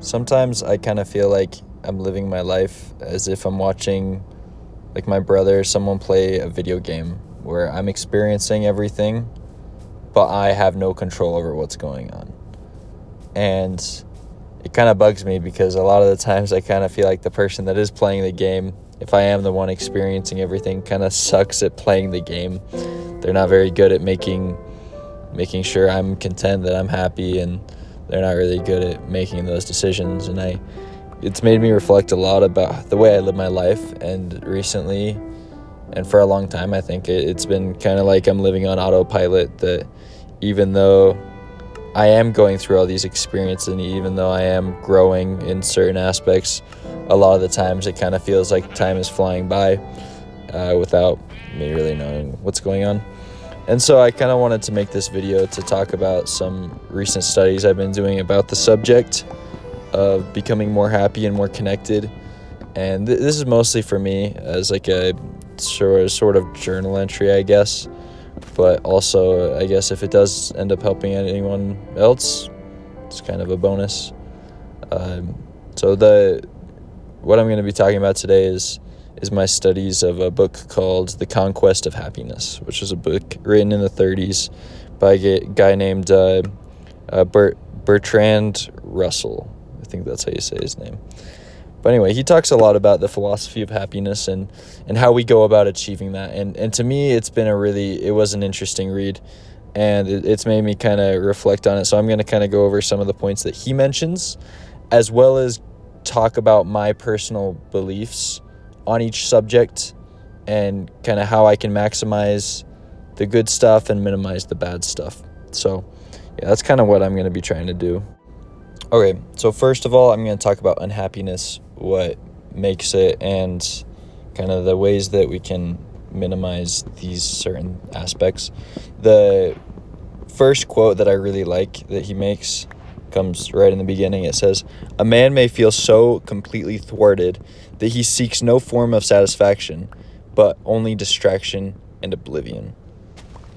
Sometimes I kind of feel like I'm living my life as if I'm watching, like, my brother or someone play a video game where I'm experiencing everything, but I have no control over what's going on. And it kind of bugs me because a lot of the times I kind of feel like the person that is playing the game, if I am the one experiencing everything, kind of sucks at playing the game. They're not very good at making sure I'm content, that I'm happy, and they're not really good at making those decisions. And it's made me reflect a lot about the way I live my life. And recently, and for a long time, I think it's been kind of like I'm living on autopilot, that even though I am going through all these experiences, and even though I am growing in certain aspects, a lot of the times it kind of feels like time is flying by without me really knowing what's going on. And so I kind of wanted to make this video to talk about some recent studies I've been doing about the subject of becoming more happy and more connected. And this is mostly for me as like a sort of journal entry, I guess. But also, I guess if it does end up helping anyone else, it's kind of a bonus. So what I'm going to be talking about today is my studies of a book called The Conquest of Happiness, which is a book written in the 30s by a guy named Bertrand Russell. I think that's how you say his name. But anyway, he talks a lot about the philosophy of happiness and how we go about achieving that. And to me, it was an interesting read, and it's made me kind of reflect on it. So I'm going to kind of go over some of the points that he mentions, as well as talk about my personal beliefs on each subject and kind of how I can maximize the good stuff and minimize the bad stuff. So yeah, that's kind of what I'm going to be trying to do. Okay, so first of all, I'm going to talk about unhappiness, what makes it, and kind of the ways that we can minimize these certain aspects. The first quote that I really like that he makes comes right in the beginning. It says, "A man may feel so completely thwarted that he seeks no form of satisfaction, but only distraction and oblivion."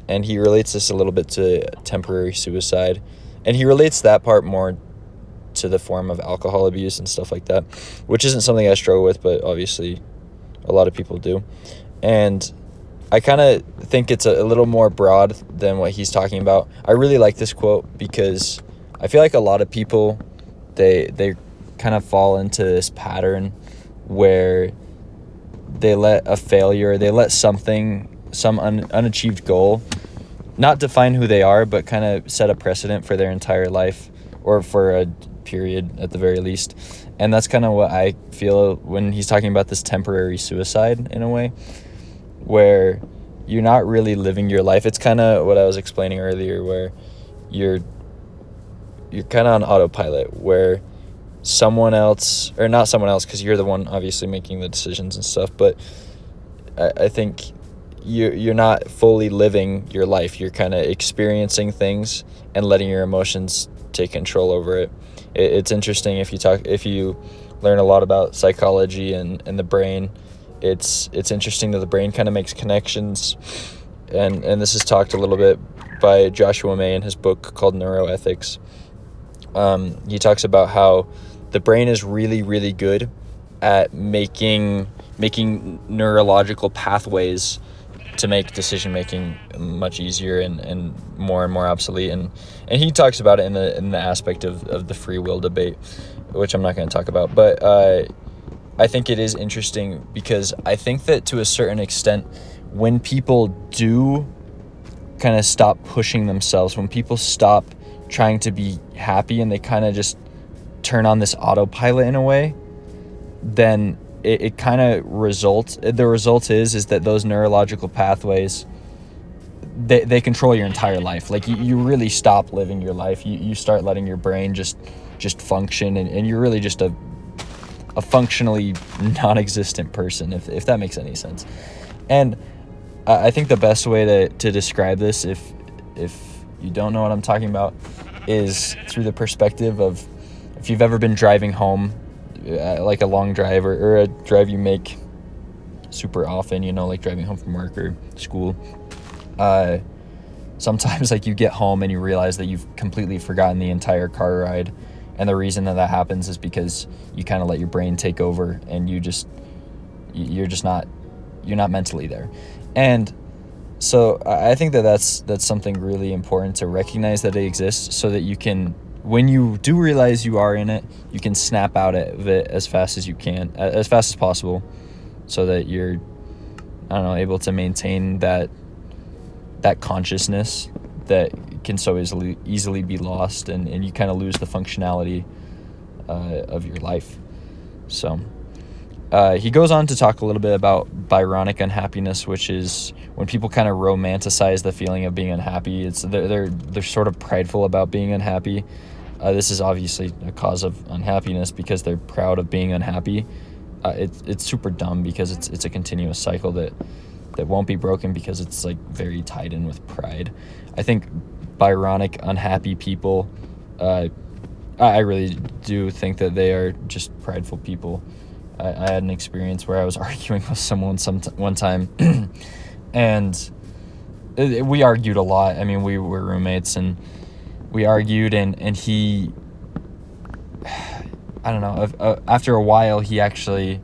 And he relates this a little bit to temporary suicide. And he relates that part more to the form of alcohol abuse and stuff like that, which isn't something I struggle with, but obviously a lot of people do. And I kind of think it's a little more broad than what he's talking about. I really like this quote because I feel like a lot of people, they kind of fall into this pattern where they let a failure, they let some unachieved goal, not define who they are, but kind of set a precedent for their entire life, or for a period at the very least. And that's kind of what I feel when he's talking about this temporary suicide, in a way, where you're not really living your life. It's kind of what I was explaining earlier, where you're kind of on autopilot, where someone else, or not someone else, because you're the one obviously making the decisions and stuff, but I think you're not fully living your life. You're kind of experiencing things and letting your emotions take control over it. It's interesting if you learn a lot about psychology and the brain. It's interesting that the brain kind of makes connections, and this is talked a little bit by Joshua May in his book called Neuroethics. He talks about how the brain is really, really good at making neurological pathways to make decision making much easier and more obsolete. And he talks about it in the aspect of the free will debate, which I'm not going to talk about. But I think it is interesting because I think that to a certain extent, when people do kind of stop pushing themselves, when people stop trying to be happy and they kind of just turn on this autopilot in a way, then it kind of the result is that those neurological pathways, they control your entire life. Like you really stop living your life. You start letting your brain just function, and you're really just a functionally non-existent person, if that makes any sense. And I think the best way to describe this, if you don't know what I'm talking about, is through the perspective of, if you've ever been driving home, like a long drive or a drive you make super often, like driving home from work or school. Sometimes like you get home and you realize that you've completely forgotten the entire car ride, And the reason that happens is because you kind of let your brain take over, and you're not mentally there. And so I think that's something really important to recognize, that it exists, so that you can, when you do realize you are in it, you can snap out of it as fast as possible, so that you're, I don't know, able to maintain that consciousness that can so easily be lost, and you kind of lose the functionality of your life. So he goes on to talk a little bit about Byronic unhappiness, which is when people kind of romanticize the feeling of being unhappy. They're sort of prideful about being unhappy. This is obviously a cause of unhappiness because they're proud of being unhappy. It's super dumb because it's a continuous cycle that won't be broken, because it's like very tied in with pride. I think Byronic unhappy people, I really do think that they are just prideful people. I had an experience where I was arguing with someone one time, and we argued a lot. I mean, we were roommates, and we argued, and he, I don't know, after a while, he actually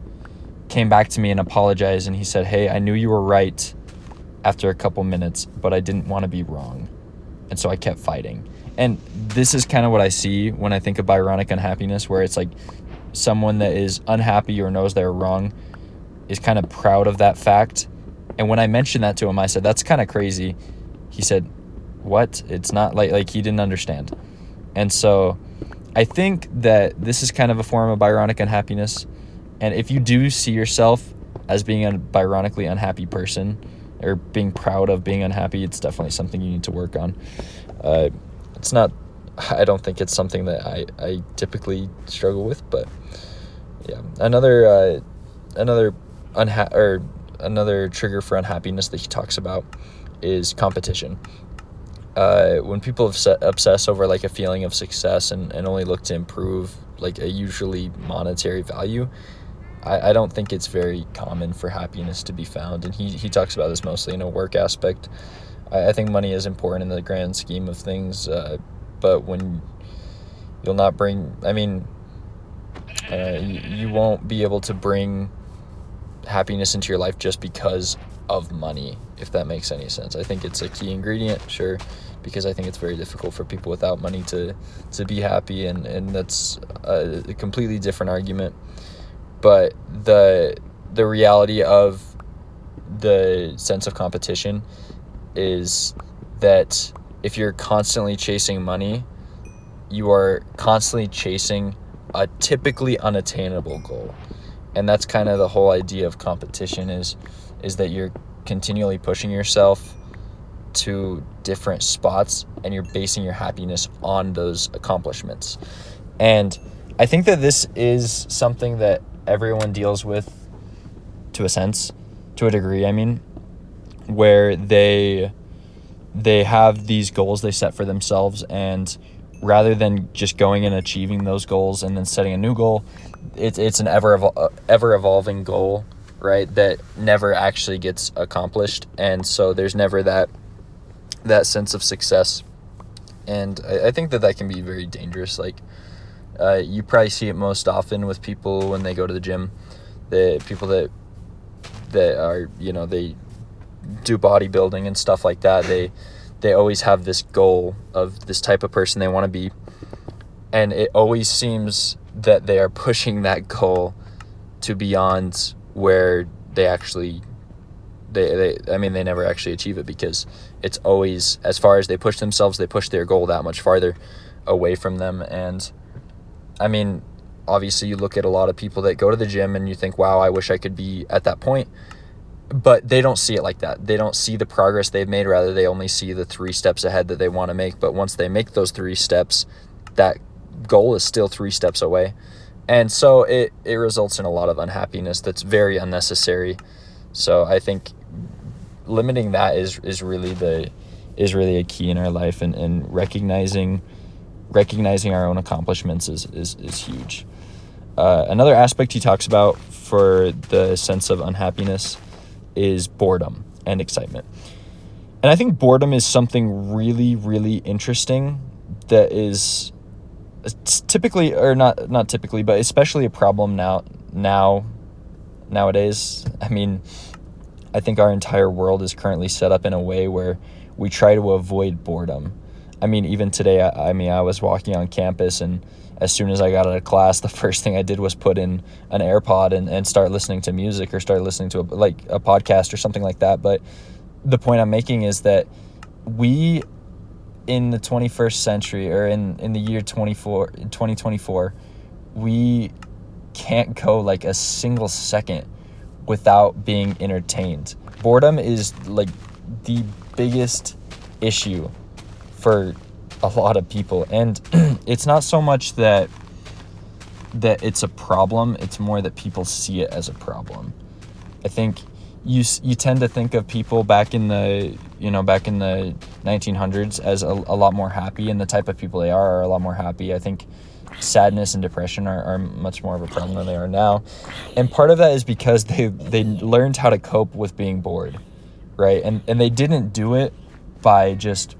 came back to me and apologized, and he said, "Hey, I knew you were right after a couple minutes, but I didn't want to be wrong, and so I kept fighting." And this is kind of what I see when I think of Byronic unhappiness, where it's like someone that is unhappy or knows they're wrong is kind of proud of that fact. And when I mentioned that to him, I said, "That's kind of crazy." He said, "What? It's not," like he didn't understand. And so I think that this is kind of a form of Byronic unhappiness. And if you do see yourself as being a Byronically unhappy person, or being proud of being unhappy, it's definitely something you need to work on. I don't think it's something that I typically struggle with, but yeah. Another trigger for unhappiness that he talks about is competition. When people obsess over like a feeling of success and only look to improve like a usually monetary value, I don't think it's very common for happiness to be found. And he talks about this mostly in a work aspect. I think money is important in the grand scheme of things, but when you'll not bring, you won't be able to bring happiness into your life just because of money, if that makes any sense. I think it's a key ingredient, sure, because I think it's very difficult for people without money to be happy, and that's a completely different argument. But the reality of the sense of competition is that if you're constantly chasing money, you are constantly chasing a typically unattainable goal. And that's kind of the whole idea of competition, is that you're continually pushing yourself to different spots, and you're basing your happiness on those accomplishments. And I think that this is something that everyone deals with to a degree, where they have these goals they set for themselves, and rather than just going and achieving those goals and then setting a new goal, it's an ever evolving goal, right, that never actually gets accomplished. And so there's never that sense of success. And I think that can be very dangerous. Like, you probably see it most often with people when they go to the gym. The people that are, they do bodybuilding and stuff like that, they always have this goal of this type of person they want to be, and it always seems that they are pushing that goal to beyond where they actually they never actually achieve it, because it's always, as far as they push themselves, they push their goal that much farther away from them. And obviously you look at a lot of people that go to the gym and you think, wow, I wish I could be at that point. But they don't see it like that. They don't see the progress they've made. Rather, they only see the 3 steps ahead that they want to make. But once they make those 3 steps, that goal is still 3 steps away. And so it results in a lot of unhappiness that's very unnecessary. So I think limiting that is really a key in our life, and recognizing our own accomplishments is huge. Another aspect he talks about for the sense of unhappiness is boredom and excitement. And I think boredom is something really, really interesting that is it's typically, or not typically, but especially a problem nowadays. I mean, I think our entire world is currently set up in a way where we try to avoid boredom. I mean, even today, I was walking on campus, and as soon as I got out of class, the first thing I did was put in an AirPod and start listening to music, or start listening to a podcast or something like that. But the point I'm making is that we, in the 21st century, or in the year 2024, we can't go like a single second without being entertained. Boredom is like the biggest issue for a lot of people, and it's not so much that it's a problem, it's more that people see it as a problem. I think you tend to think of people back in the 1900s as a lot more happy, and the type of people they are a lot more happy. I think sadness and depression are much more of a problem than they are now, and part of that is because they learned how to cope with being bored, right? And they didn't do it by just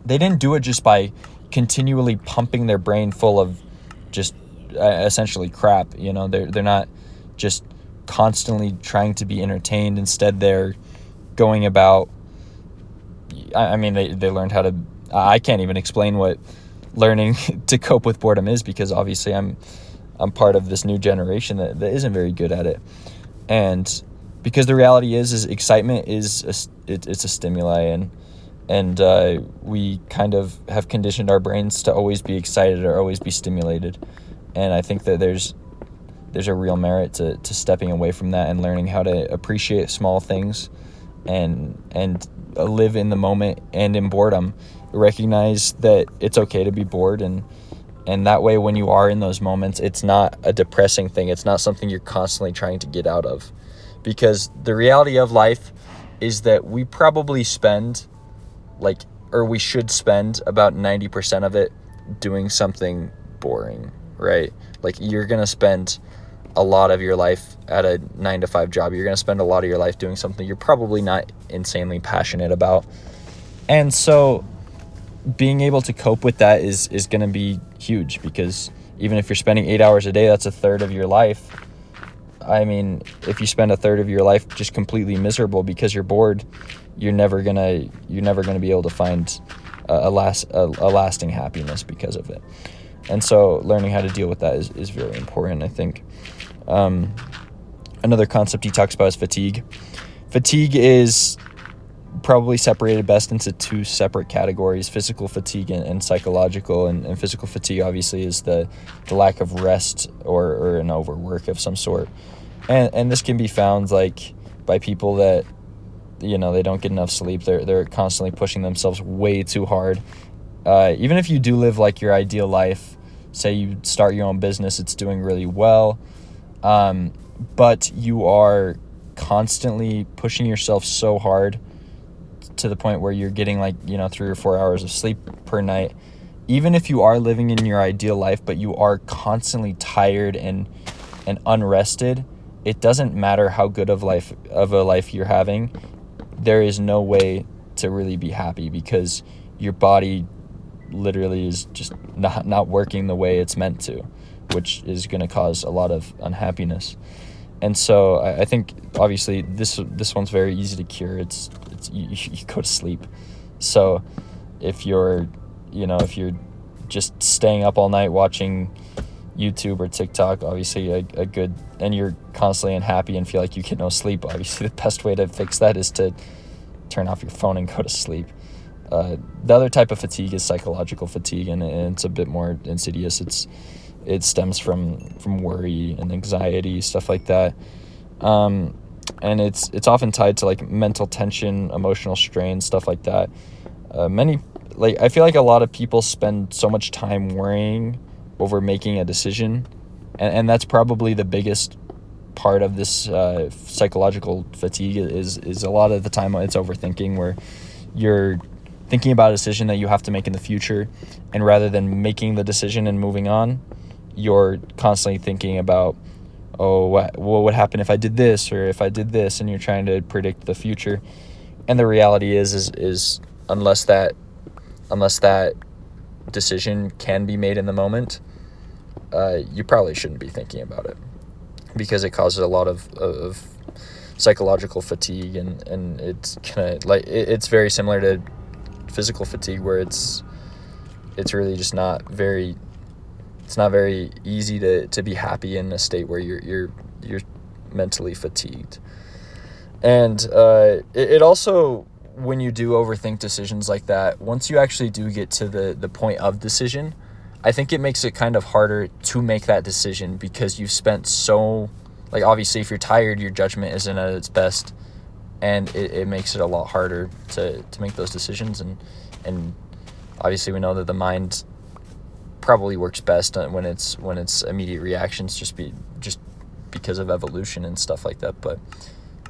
they didn't do it just by continually pumping their brain full of just essentially crap. They're not just constantly trying to be entertained. Instead, they're going about, they learned how to, I can't even explain what learning to cope with boredom is, because obviously I'm part of this new generation that isn't very good at it. And because the reality is excitement it's a stimuli, and we kind of have conditioned our brains to always be excited or always be stimulated. And I think that there's a real merit to stepping away from that and learning how to appreciate small things and live in the moment and in boredom. Recognize that it's okay to be bored, and that way when you are in those moments, it's not a depressing thing. It's not something you're constantly trying to get out of. Because the reality of life is that we probably spend we should spend about 90% of it doing something boring, right? Like, you're going to spend a lot of your life at a 9-to-5 job. You're going to spend a lot of your life doing something you're probably not insanely passionate about. And so being able to cope with that is going to be huge, because even if you're spending 8 hours a day, that's a third of your life. I mean, if you spend a third of your life just completely miserable because you're bored, you're never gonna be able to find a lasting happiness because of it. And so learning how to deal with that is very important, I think. Another concept he talks about is fatigue. Fatigue is probably separated best into two separate categories: physical fatigue and psychological. And physical fatigue obviously is the lack of rest or an overwork of some sort. And this can be found by people that they don't get enough sleep. They're constantly pushing themselves way too hard. Even if you do live like your ideal life, say you start your own business, it's doing really well, but you are constantly pushing yourself so hard to the point where you're getting 3 or 4 hours of sleep per night. Even if you are living in your ideal life, but you are constantly tired and unrested, it doesn't matter how good of a life you're having. There is no way to really be happy, because your body literally is just not working the way it's meant to, which is going to cause a lot of unhappiness. And so I think obviously this one's very easy to cure. It's you go to sleep. So if you're just staying up all night watching YouTube or TikTok, obviously and you're constantly unhappy and feel like you get no sleep, obviously the best way to fix that is to turn off your phone and go to sleep. The other type of fatigue is psychological fatigue, and it's a bit more insidious. It stems from worry and anxiety, stuff like that. And it's often tied to mental tension, emotional strain, stuff like that. I feel like a lot of people spend so much time worrying over making a decision, and that's probably the biggest part of this psychological fatigue is a lot of the time it's overthinking, where you're thinking about a decision that you have to make in the future, and rather than making the decision and moving on, you're constantly thinking about, what would happen if I did this, or if I did this, and you're trying to predict the future. And the reality is unless that decision can be made in the moment, you probably shouldn't be thinking about it, because it causes a lot of psychological fatigue, and it's kind of like it's very similar to physical fatigue, where it's really just not very easy to be happy in a state where you're mentally fatigued. And it also, when you do overthink decisions like that, once you actually do get to the point of decision, I think it makes it kind of harder to make that decision, because you've spent so, like, obviously if you're tired, your judgment isn't at its best, and it makes it a lot harder to make those decisions. And obviously we know that the mind probably works best when it's immediate reactions, just because of evolution and stuff like that. But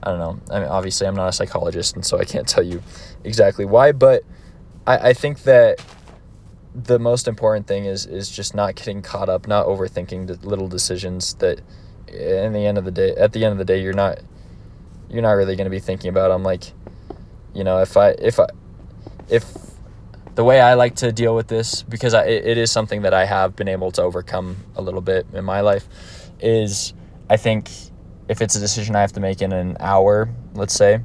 I don't know. I mean, obviously I'm not a psychologist, and so I can't tell you exactly why, but I think that the most important thing is just not getting caught up, not overthinking the little decisions that at the end of the day, you're not really going to be thinking about them. Like, you know, if the way I like to deal with this, because it is something that I have been able to overcome a little bit in my life, is I think if it's a decision I have to make in an hour, let's say,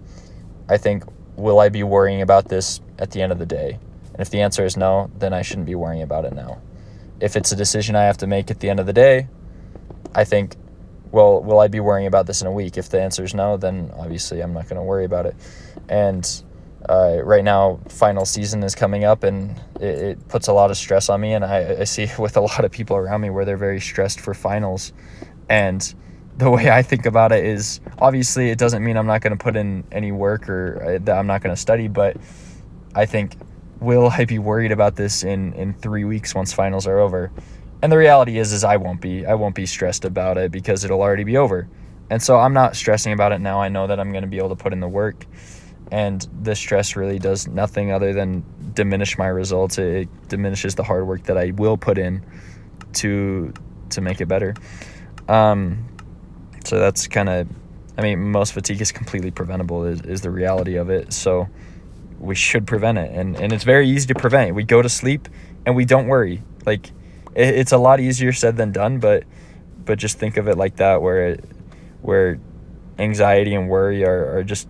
I think, will I be worrying about this at the end of the day? And if the answer is no, then I shouldn't be worrying about it now. If it's a decision I have to make at the end of the day, I think, well, will I be worrying about this in a week? If the answer is no, then obviously I'm not going to worry about it. And right now, final season is coming up, and it puts a lot of stress on me. And I see with a lot of people around me where they're very stressed for finals. And the way I think about it is, obviously it doesn't mean I'm not going to put in any work or that I'm not going to study, but I think, will I be worried about this in 3 weeks once finals are over? And the reality is I won't be stressed about it, because it'll already be over. And so I'm not stressing about it now. I know that I'm going to be able to put in the work, and the stress really does nothing other than diminish my results. It diminishes the hard work that I will put in to make it better. So that's kind of, I mean, most fatigue is completely preventable is the reality of it. So we should prevent it. And it's very easy to prevent it. We go to sleep and we don't worry. Like, it's a lot easier said than done, but just think of it like that, where anxiety and worry are just,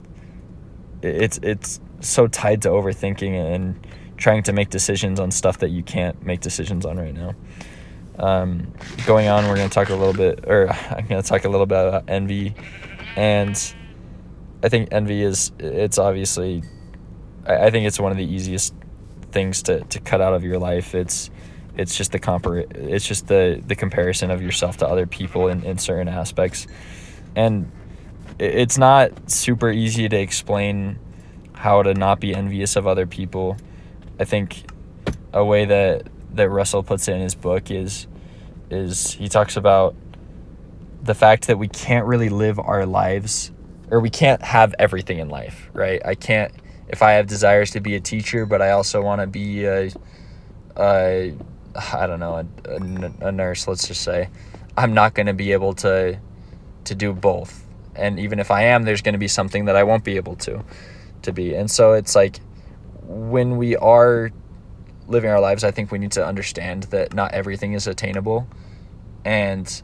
it's so tied to overthinking and trying to make decisions on stuff that you can't make decisions on right now. Going on, I'm going to talk a little bit about envy. And I think envy it's obviously, I think it's one of the easiest things to cut out of your life. It's just the comparison of yourself to other people in certain aspects. And it's not super easy to explain how to not be envious of other people. I think a way that Russell puts it in his book is he talks about the fact that we can't really live our lives, or we can't have everything in life, right? I can't, if I have desires to be a teacher, but I also want to be a nurse, let's just say, I'm not going to be able to do both. And even if I am, there's going to be something that I won't be able to be. And so it's like, when we are living our lives, I think we need to understand that not everything is attainable, and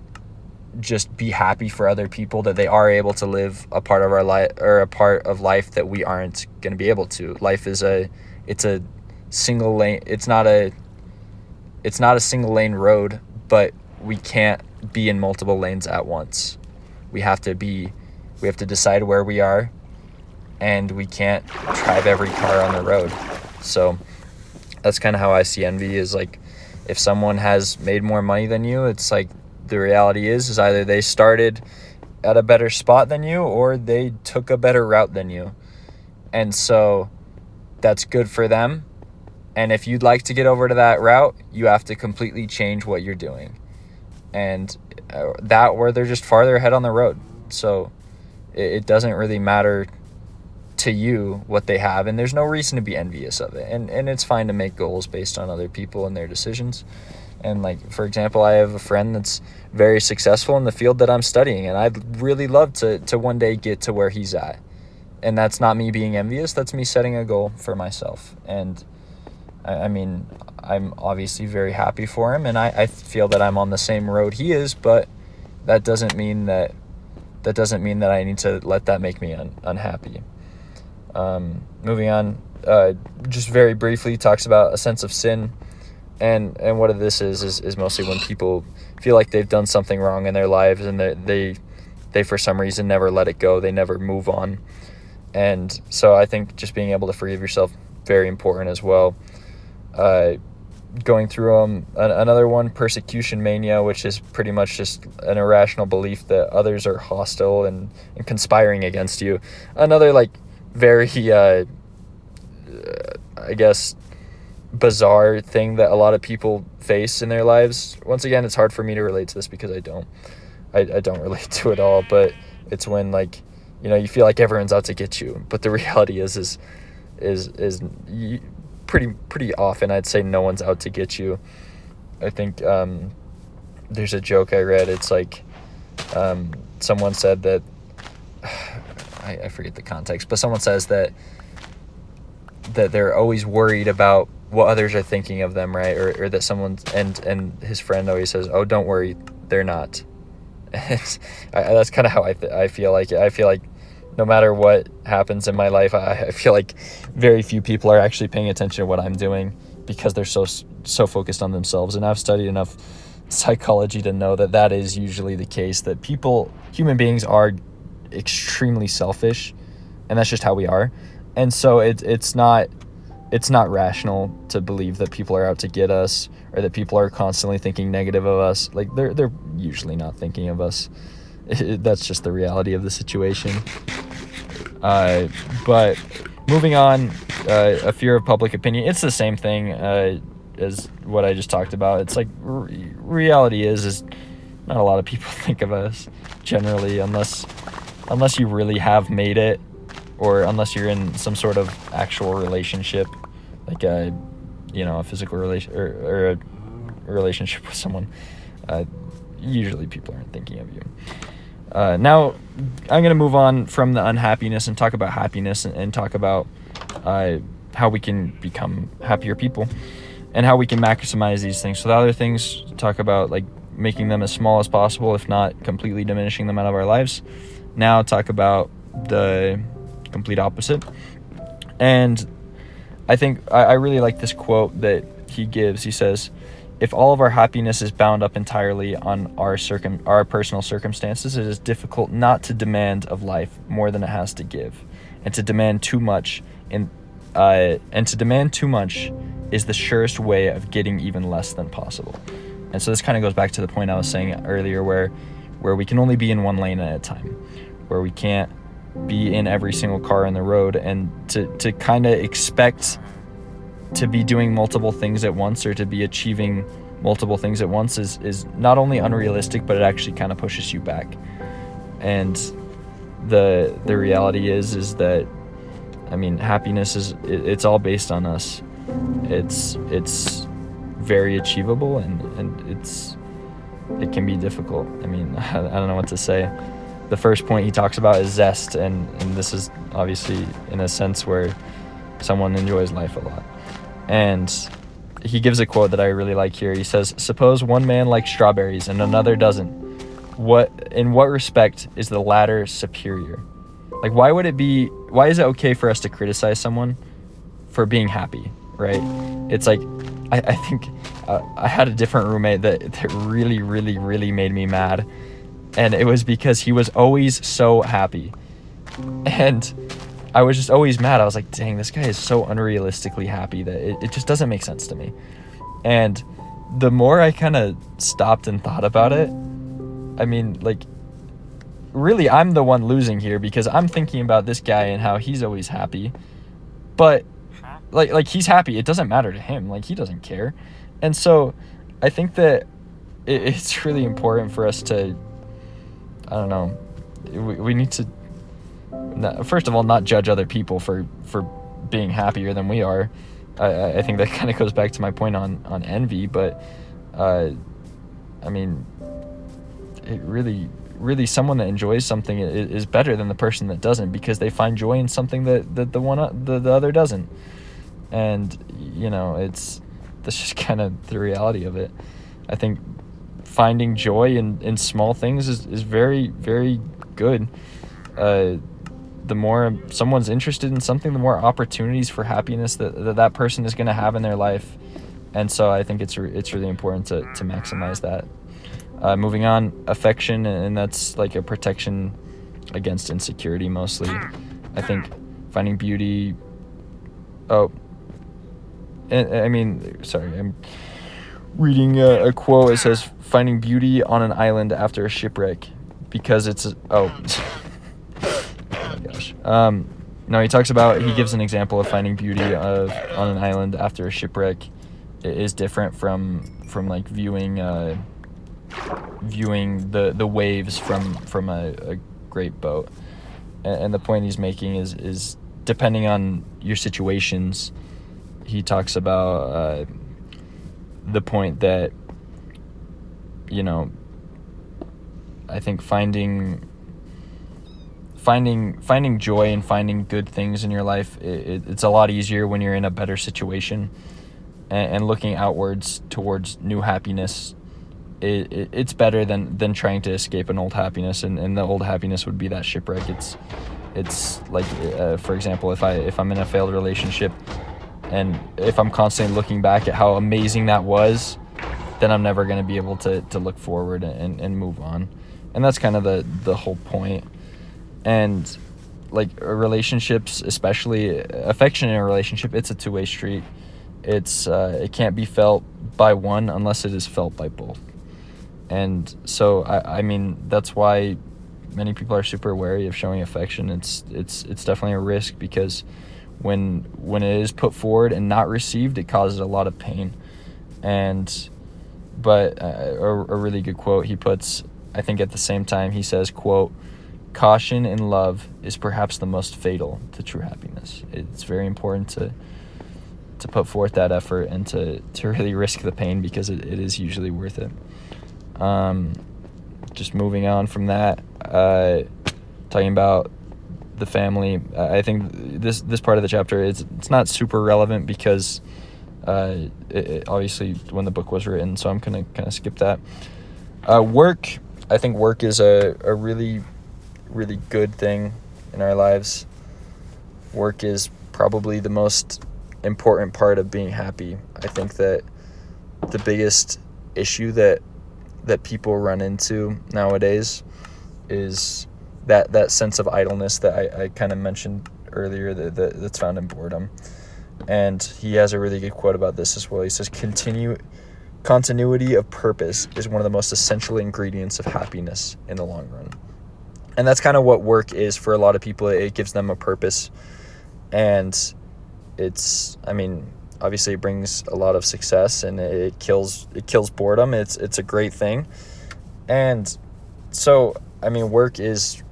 just be happy for other people that they are able to live a part of our life, or a part of life that we aren't going to be able to. Life is it's a single lane. It's not a single lane road, but we can't be in multiple lanes at once. We have to decide where we are, and we can't drive every car on the road. So that's kind of how I see envy, is like, if someone has made more money than you, it's like, the reality is either they started at a better spot than you, or they took a better route than you. And so that's good for them. And if you'd like to get over to that route, you have to completely change what you're doing. And that, where they're just farther ahead on the road. So it doesn't really matter to you what they have, and there's no reason to be envious of it. And it's fine to make goals based on other people and their decisions. And like, for example, I have a friend that's very successful in the field that I'm studying, and I'd really love to one day get to where he's at. And that's not me being envious, that's me setting a goal for myself. And I mean, I'm obviously very happy for him, and I feel that I'm on the same road he is, but that doesn't mean that I need to let that make me unhappy. Moving on, just very briefly, talks about a sense of sin, and what this is mostly when people feel like they've done something wrong in their lives, and they for some reason never let it go, they never move on. And so I think just being able to forgive yourself, very important as well. Going through them, another one, persecution mania, which is pretty much just an irrational belief that others are hostile and conspiring against you. Another like very I guess bizarre thing that a lot of people face in their lives. Once again, it's hard for me to relate to this because I don't relate to it all, but it's when, like, you know, you feel like everyone's out to get you, but the reality is pretty often I'd say no one's out to get you. I think there's a joke I read. It's like someone said that I forget the context, but someone says that they're always worried about what others are thinking of them, right? Or that someone, and his friend always says, "Oh, don't worry, they're not." That's kind of how I feel like it. I feel like no matter what happens in my life, I feel like very few people are actually paying attention to what I'm doing because they're so focused on themselves. And I've studied enough psychology to know that is usually the case, that human beings are extremely selfish, and that's just how we are. And so it's not rational to believe that people are out to get us, or that people are constantly thinking negative of us. Like, they're usually not thinking of us. That's just the reality of the situation. But moving on, a fear of public opinion. It's the same thing as what I just talked about. It's like reality is not a lot of people think of us generally, unless you really have made it, or unless you're in some sort of actual relationship, like a physical relation or a relationship with someone. Usually people aren't thinking of you. Now I'm going to move on from the unhappiness and talk about happiness, and talk about how we can become happier people and how we can maximize these things. So the other things talk about, like, making them as small as possible, if not completely diminishing them out of our lives. Now talk about the complete opposite. And I think I really like this quote that he gives. He says, "If all of our happiness is bound up entirely on our personal circumstances, it is difficult not to demand of life more than it has to give, and to demand too much is the surest way of getting even less than possible." And so this kind of goes back to the point I was saying earlier, where we can only be in one lane at a time, where we can't be in every single car on the road, and to kind of expect to be doing multiple things at once, or to be achieving multiple things at once is not only unrealistic, but it actually kind of pushes you back. And the reality is that, I mean, happiness it's all based on us. It's very achievable, and it can be difficult. I mean, I don't know what to say. The first point he talks about is zest, and this is obviously in a sense where someone enjoys life a lot. And he gives a quote that I really like here. He says, "Suppose one man likes strawberries and another doesn't. In what respect is the latter superior?" Like, why is it okay for us to criticize someone for being happy, right? It's like, I think I had a different roommate that really, really, really made me mad. And it was because he was always so happy. And I was just always mad. I was like, dang, this guy is so unrealistically happy that it just doesn't make sense to me. And the more I kind of stopped and thought about it, I mean, like, really, I'm the one losing here, because I'm thinking about this guy and how he's always happy. But, like he's happy. It doesn't matter to him. Like, he doesn't care. And so I think that it's really important for us to, I don't know, we need to, first of all, not judge other people for being happier than we are. I think that kind of goes back to my point on envy, but I mean, it really someone that enjoys something is better than the person that doesn't, because they find joy in something that the other doesn't. And, that's just kind of the reality of it. I think finding joy in small things is very, very good. The more someone's interested in something, the more opportunities for happiness that person is going to have in their life. And so I think it's really important to maximize that. Moving on, affection, and that's like a protection against insecurity mostly. I think finding beauty. I'm reading a quote. It says, finding beauty on an island after a shipwreck because it's oh my gosh. No, he gives an example of finding beauty on an island after a shipwreck. It is different from like viewing the waves from a great boat. And the point he's making is depending on your situations, he talks about the point that, I think finding joy and finding good things in your life, it's a lot easier when you're in a better situation, and looking outwards towards new happiness. It's better than trying to escape an old happiness, and the old happiness would be that shipwreck. It's like, for example, if I'm in a failed relationship, and if I'm constantly looking back at how amazing that was, then I'm never going to be able to look forward and move on. And that's kind of the whole point. And like relationships, especially affection in a relationship, it's a two-way street. It can't be felt by one unless it is felt by both. And so I mean that's why many people are super wary of showing affection. It's definitely a risk, because when it is put forward and not received, it causes a lot of pain. But a really good quote he puts, I think at the same time, he says, quote, "Caution in love is perhaps the most fatal to true happiness." It's very important to put forth that effort and to really risk the pain, because it is usually worth it. Just moving on from that, talking about the family. I think this part of the chapter it's not super relevant, because it obviously when the book was written, so I'm gonna kind of skip that. Work. I think work is a really, really good thing in our lives. Work is probably the most important part of being happy. I think that the biggest issue that people run into nowadays is that sense of idleness that I kind of mentioned earlier, that's found in boredom. And he has a really good quote about this as well. He says, continuity of purpose is one of the most essential ingredients of happiness in the long run. And that's kind of what work is for a lot of people. It gives them a purpose. And obviously it brings a lot of success, and it kills boredom. It's a great thing. And so, work is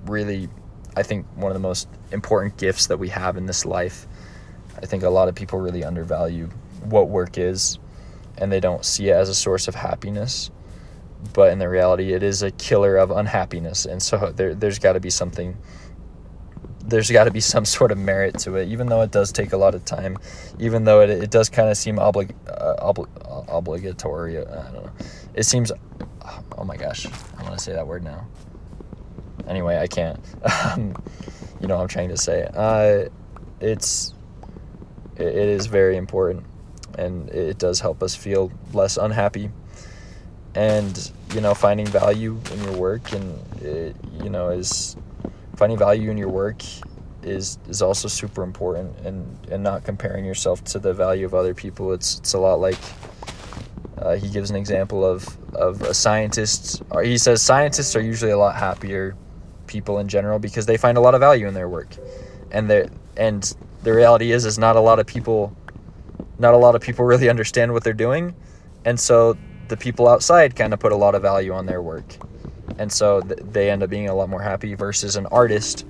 really, I think, one of the most important gifts that we have in this life. I think a lot of people really undervalue what work is, and they don't see it as a source of happiness. But in the reality, it is a killer of unhappiness. And so there's got to be some sort of merit to it, even though it does take a lot of time, even though it does kind of seem obligatory. I don't know. It seems, oh my gosh, I want to say that word now. Anyway, I can't. You know what I'm trying to say. It is very important, and it does help us feel less unhappy. And, finding value in your work finding value in your work is also super important, and not comparing yourself to the value of other people. It's a lot like, he gives an example of a scientist. He says scientists are usually a lot happier people in general, because they find a lot of value in their work. And the reality is not a lot of people really understand what they're doing. And so the people outside kind of put a lot of value on their work. And so they end up being a lot more happy, versus an artist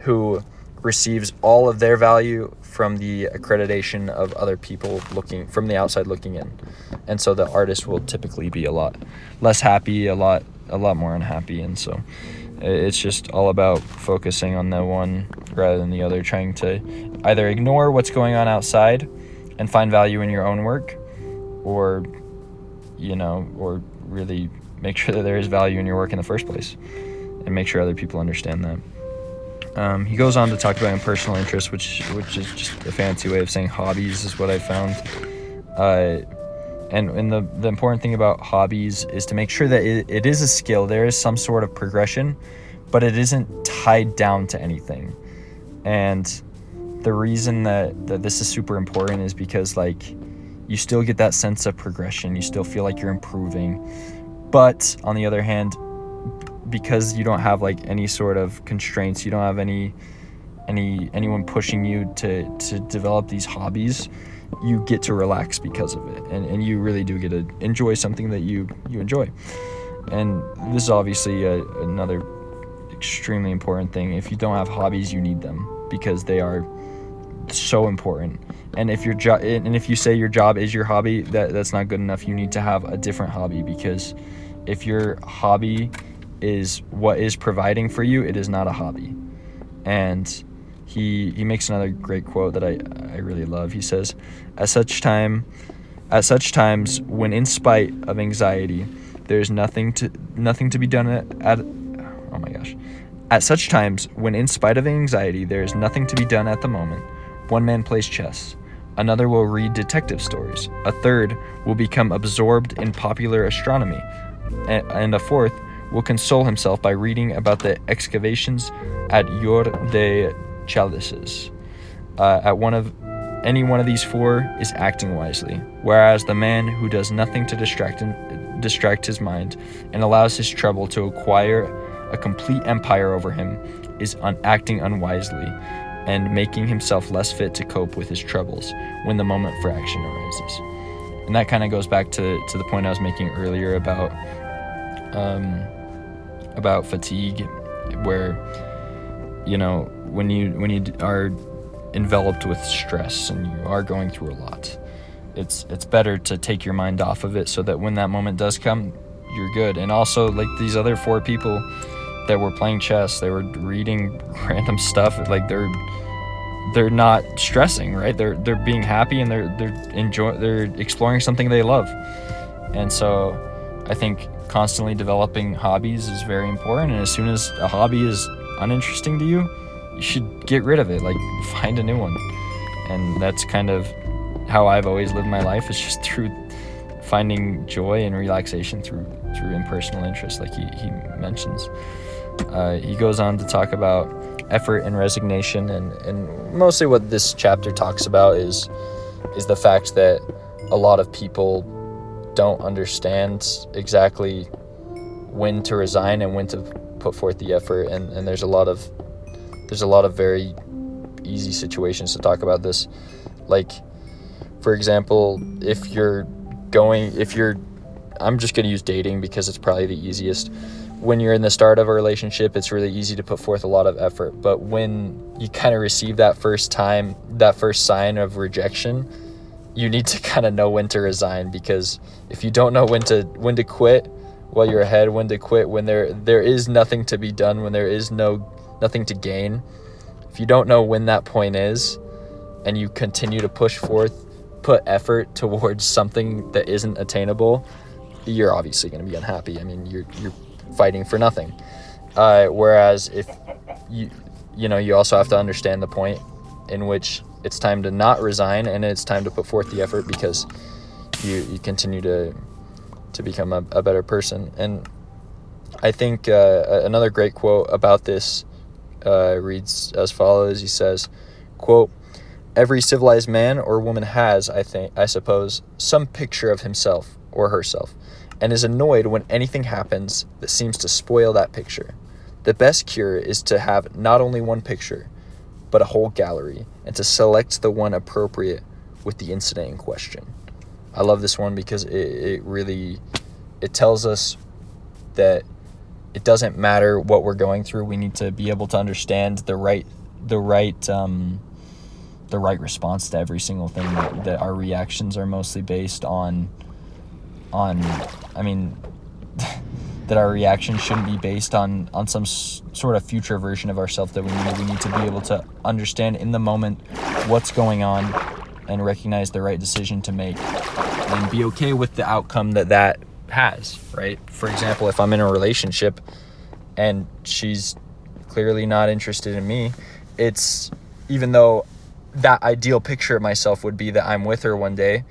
who receives all of their value from the accreditation of other people looking from the outside looking in. And so the artist will typically be a lot less happy, a lot more unhappy. And so it's just all about focusing on the one rather than the other, trying to either ignore what's going on outside and find value in your own work, or or really make sure that there is value in your work in the first place, and make sure other people understand that. He goes on to talk about personal interests, which is just a fancy way of saying hobbies, is what I found. And the important thing about hobbies is to make sure that it is a skill. There is some sort of progression, but it isn't tied down to anything. And the reason that this is super important is because, like, you still get that sense of progression. You still feel like you're improving. But on the other hand, because you don't have like any sort of constraints, you don't have anyone pushing you to develop these hobbies, you get to relax because of it, and you really do get to enjoy something that you enjoy. And this is obviously another extremely important thing. If you don't have hobbies, you need them, because they are so important. And if if you say your job is your hobby, that's not good enough. You need to have a different hobby, because if your hobby is what is providing for you, it is not a hobby. And he makes another great quote that I really love. He says, at such times when in spite of anxiety there's nothing to be done at such times when in spite of anxiety there is nothing to be done at the moment, one man plays chess, another will read detective stories, a third will become absorbed in popular astronomy, and a fourth will console himself by reading about the excavations at Ur de Chaldeses. Any one of these four is acting wisely, whereas the man who does nothing to distract his mind and allows his trouble to acquire a complete empire over him is acting unwisely and making himself less fit to cope with his troubles when the moment for action arises. And that kind of goes back to the point I was making earlier about fatigue, where when you are enveloped with stress and you are going through a lot, it's better to take your mind off of it, so that when that moment does come, you're good. And also, like, these other four people that were playing chess, they were reading random stuff, like they're not stressing, right? They're being happy, and they're exploring something they love. And so I think constantly developing hobbies is very important, and as soon as a hobby is uninteresting to you, you should get rid of it, like find a new one. And that's kind of how I've always lived my life, is just through finding joy and relaxation through impersonal interest, like he mentions. He goes on to talk about effort and resignation, and mostly what this chapter talks about is the fact that a lot of people don't understand exactly when to resign and when to put forth the effort, and there's a lot of very easy situations to talk about this. Like, for example, I'm just going to use dating because it's probably the easiest. When you're in the start of a relationship, it's really easy to put forth a lot of effort, but when you kind of receive that first sign of rejection, you need to kind of know when to resign, because if you don't know when to quit while you're ahead, when to quit when there is nothing to be done, when there is nothing to gain, if you don't know when that point is, and you continue to put effort towards something that isn't attainable, you're obviously going to be unhappy. I mean, you're fighting for nothing. Whereas if you also have to understand the point in which it's time to not resign, and it's time to put forth the effort, because you continue to become a better person. And I think another great quote about this reads as follows. He says, quote, "Every civilized man or woman has, I suppose, some picture of himself or herself, and is annoyed when anything happens that seems to spoil that picture. The best cure is to have not only one picture, but a whole gallery, and to select the one appropriate with the incident in question." I love this one because it tells us that it doesn't matter what we're going through. We need to be able to understand the right response to every single thing, that our reactions are mostly based on that our reaction shouldn't be based on some sort of future version of ourselves that we need. We need to be able to understand in the moment what's going on and recognize the right decision to make and be okay with the outcome that has, right? For example, if I'm in a relationship and she's clearly not interested in me, it's, even though that ideal picture of myself would be that I'm with her one day,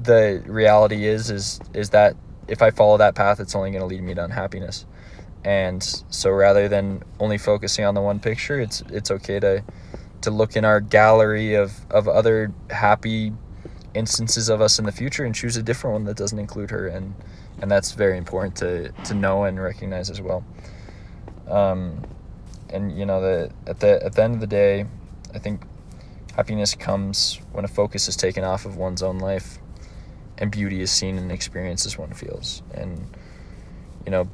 the reality is that if I follow that path, it's only going to lead me to unhappiness. And so rather than only focusing on the one picture, it's okay to look in our gallery of other happy instances of us in the future and choose a different one that doesn't include her. And that's very important to know and recognize as well. And you know, at the end of the day, I think happiness comes when a focus is taken off of one's own life and beauty is seen and experienced as one feels. And, you know,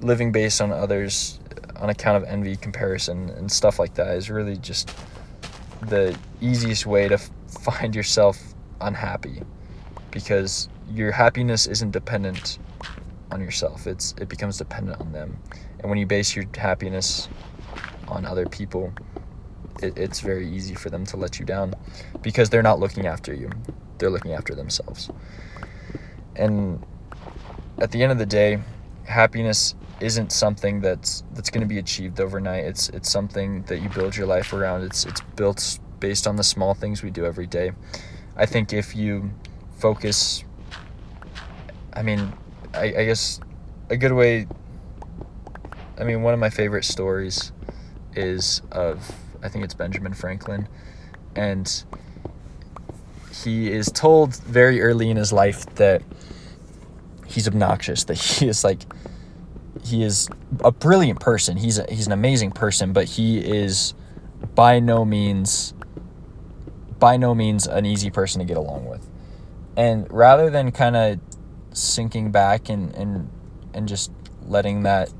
living based on others on account of envy, comparison, and stuff like that is really just the easiest way to find yourself unhappy, because your happiness isn't dependent on yourself. It becomes dependent on them. And when you base your happiness on other people, it's very easy for them to let you down, because they're not looking after you. They're looking after themselves. And at the end of the day, happiness isn't something that's going to be achieved overnight. It's something that you build your life around. It's built based on the small things we do every day. I think if you focus, I guess a good way, one of my favorite stories is of, I think it's Benjamin Franklin, and he is told very early in his life that he's obnoxious, that he is a brilliant person. He's an amazing person, but he is by no means an easy person to get along with. And rather than kind of sinking back and just letting that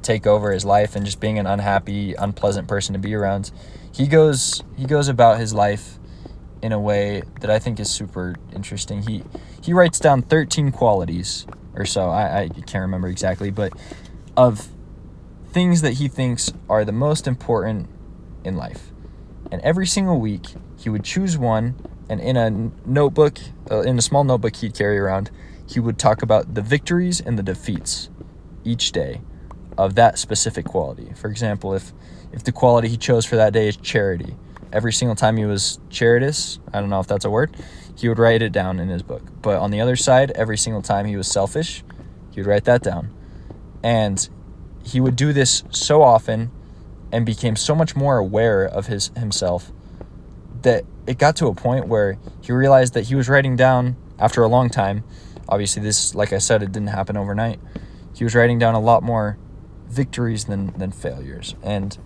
take over his life and just being an unhappy, unpleasant person to be around, he goes about his life in a way that I think is super interesting. He writes down 13 qualities or so, I can't remember exactly, but of things that he thinks are the most important in life. And every single week he would choose one, and in a notebook, in a small notebook he'd carry around, he would talk about the victories and the defeats each day of that specific quality. For example, if the quality he chose for that day is charity, every single time he was charitous, I don't know if that's a word, he would write it down in his book. But on the other side, every single time he was selfish, he would write that down. And he would do this so often and became so much more aware of himself that it got to a point where he realized that he was writing down, after a long time, obviously this, like I said, it didn't happen overnight, he was writing down a lot more victories than failures. And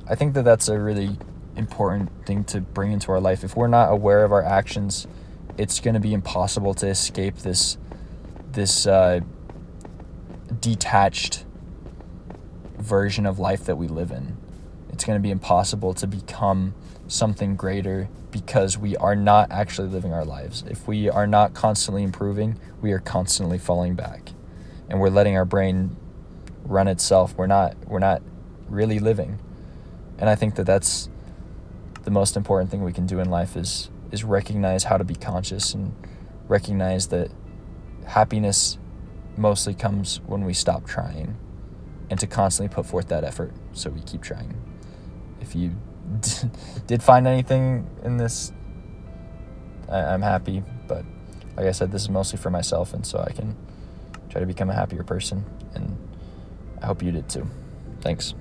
I think that that's a really important thing to bring into our life. If we're not aware of our actions, it's going to be impossible to escape this detached version of life that we live in. It's going to be impossible to become something greater because we are not actually living our lives. If we are not constantly improving, we are constantly falling back, and we're letting our brain run itself. We're not really living. And I think that that's the most important thing we can do in life is recognize how to be conscious and recognize that happiness mostly comes when we stop trying, and to constantly put forth that effort so we keep trying. If you did find anything in this, I'm happy, but like I said, this is mostly for myself, and so I can try to become a happier person, and I hope you did too. Thanks.